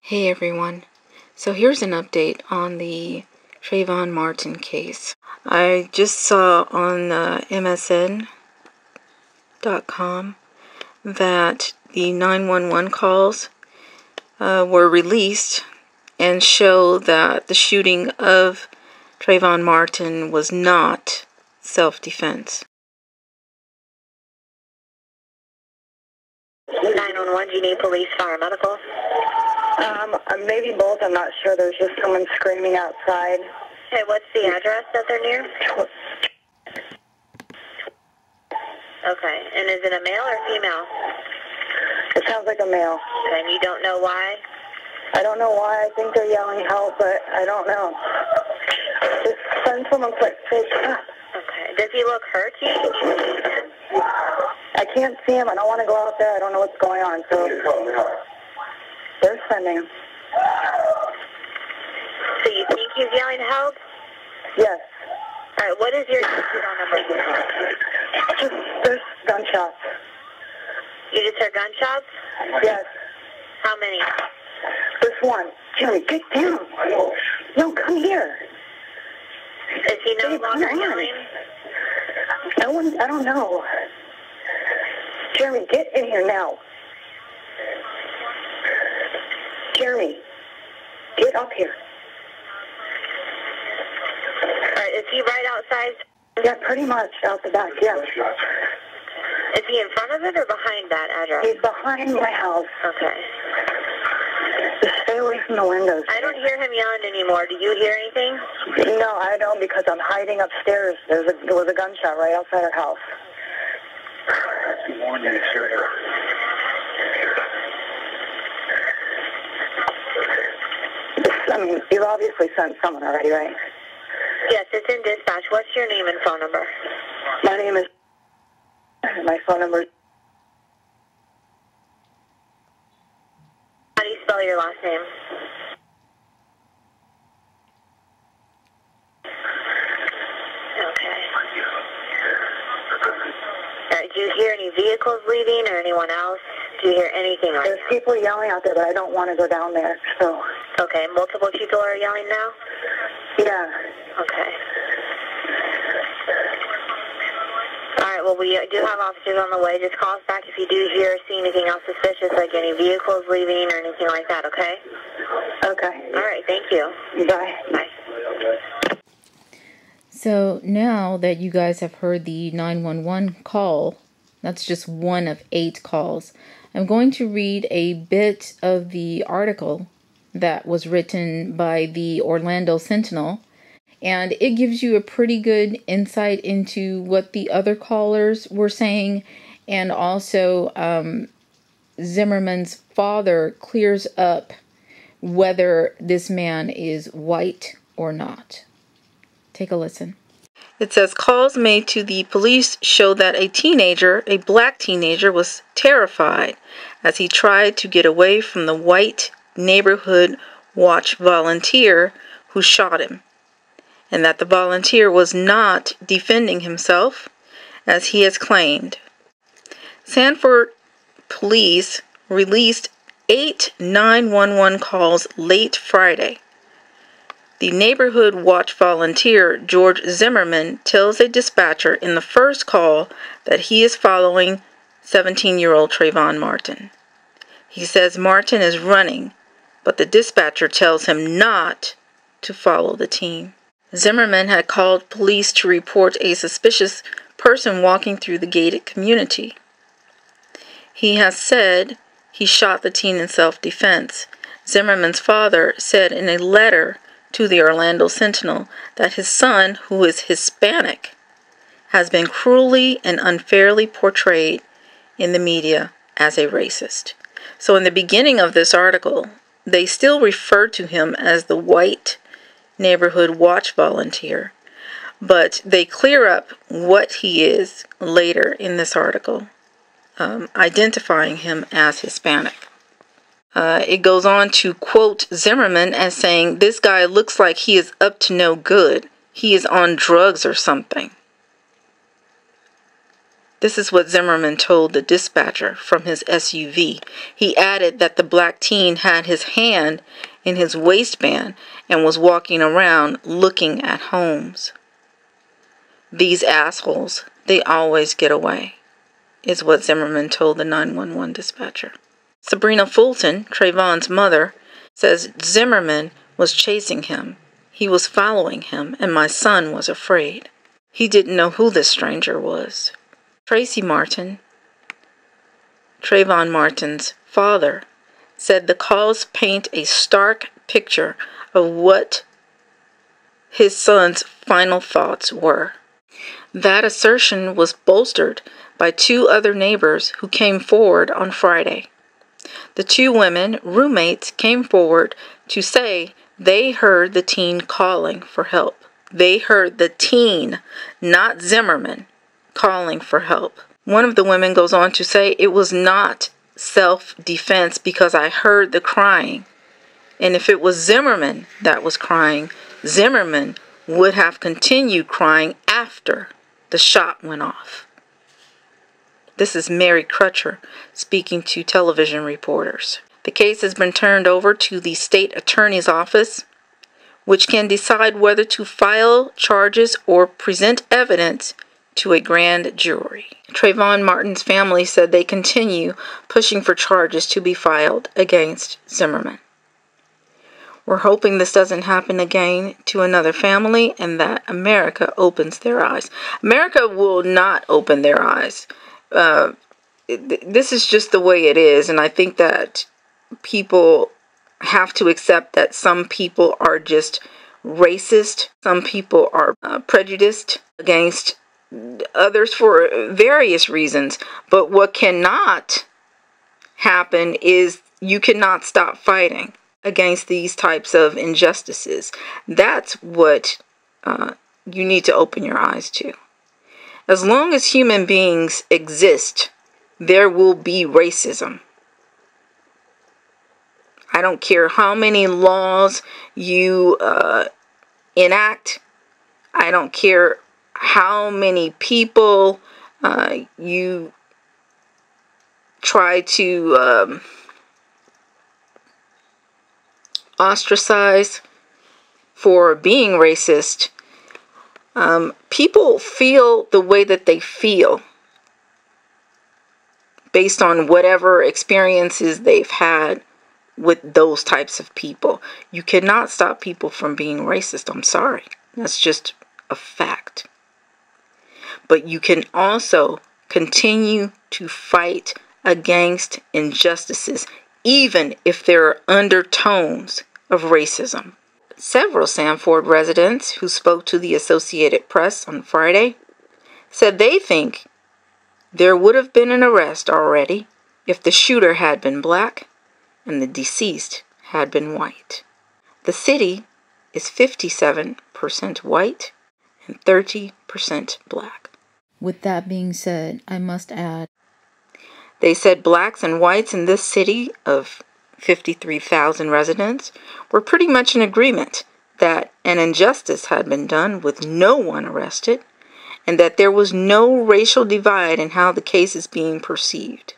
Hey everyone, so here's an update on the Trayvon Martin case. I just saw on MSN.com that the 911 calls were released and show that the shooting of Trayvon Martin was not self-defense. 911, do you need police, fire, medical? Maybe both. I'm not sure. There's just someone screaming outside. Okay, what's the address that they're near? Okay, and is it a male or female? It sounds like a male. Okay, and you don't know why? I don't know why. I think they're yelling help, but I don't know. Just send someone quick. Okay, does he look hurt to you? Can you see him? I can't see him. I don't want to go out there. I don't know what's going on. So they're sending him. So you think he's yelling help? Yes. All right, what is your phone number? Just there's gunshots. You just heard gunshots? Yes. How many? There's one. Jeremy, get down. No, come here. Is he no longer yelling? I don't know. Jeremy, get in here now. Jeremy, get up here. All right, is he right outside? Yeah, pretty much out the back, yeah. Is he in front of it or behind that address? He's behind my house. Okay. Just stay away from the windows. I don't hear him yelling anymore. Do you hear anything? No, I don't, because I'm hiding upstairs. There was a gunshot right outside our house. I mean, you've obviously sent someone already, right? Yes, it's in dispatch. What's your name and phone number? My name is... My phone number is... How do you spell your last name? Okay. All right, do you hear any vehicles leaving or anyone else? Do you hear anything right There's now? people yelling out there, but I don't want to go down there, so... Okay, multiple people are yelling now? Yeah. Okay. All right, well, we do have officers on the way. Just call us back if you do hear or see anything else suspicious, like any vehicles leaving or anything like that, okay? Okay. All right, thank you. Bye. Bye. So now that you guys have heard the 911 call, that's just one of 8 calls. I'm going to read a bit of the article that was written by the Orlando Sentinel, and it gives you a pretty good insight into what the other callers were saying, and also Zimmerman's father clears up whether this man is white or not. Take a listen. It says, calls made to the police show that a black teenager, was terrified as he tried to get away from the white neighborhood watch volunteer who shot him, and that the volunteer was not defending himself, as he has claimed. Sanford police released 8 911 calls late Friday. The neighborhood watch volunteer, George Zimmerman, tells a dispatcher in the first call that he is following 17-year-old Trayvon Martin. He says Martin is running, but the dispatcher tells him not to follow the team. Zimmerman had called police to report a suspicious person walking through the gated community. He has said he shot the teen in self-defense. Zimmerman's father said in a letter to the Orlando Sentinel that his son, who is Hispanic, has been cruelly and unfairly portrayed in the media as a racist. So in the beginning of this article, they still refer to him as the white neighborhood watch volunteer, but they clear up what he is later in this article, identifying him as Hispanic. It goes on to quote Zimmerman as saying, "This guy looks like he is up to no good. He is on drugs or something." This is what Zimmerman told the dispatcher from his SUV. He added that the black teen had his hand in his waistband and was walking around looking at homes. These assholes, they always get away, is what Zimmerman told the 911 dispatcher. Sabrina Fulton, Trayvon's mother, says Zimmerman was chasing him. He was following him, and my son was afraid. He didn't know who this stranger was. Tracy Martin, Trayvon Martin's father, said the calls paint a stark picture of what his son's final thoughts were. That assertion was bolstered by two other neighbors who came forward on Friday. The two women, roommates, came forward to say they heard the teen calling for help. They heard the teen, not Zimmerman, calling for help. One of the women goes on to say, it was not self-defense because I heard the crying. And if it was Zimmerman that was crying, Zimmerman would have continued crying after the shot went off. This is Mary Crutcher speaking to television reporters. The case has been turned over to the state attorney's office, which can decide whether to file charges or present evidence to a grand jury. Trayvon Martin's family said they continue pushing for charges to be filed against Zimmerman. We're hoping this doesn't happen again to another family and that America opens their eyes. America will not open their eyes. This is just the way it is, and I think that people have to accept that some people are just racist. Some people are prejudiced against others for various reasons. But what cannot happen is you cannot stop fighting against these types of injustices. That's what you need to open your eyes to. As long as human beings exist, there will be racism. I don't care how many laws you enact. I don't care how many people you try to ostracize for being racist. People feel the way that they feel based on whatever experiences they've had with those types of people. You cannot stop people from being racist. I'm sorry. That's just a fact. But you can also continue to fight against injustices, even if there are undertones of racism. Several Sanford residents who spoke to the Associated Press on Friday said they think there would have been an arrest already if the shooter had been black and the deceased had been white. The city is 57% white and 30% black. With that being said, I must add, they said blacks and whites in this city of 53,000 residents were pretty much in agreement that an injustice had been done with no one arrested and that there was no racial divide in how the case is being perceived.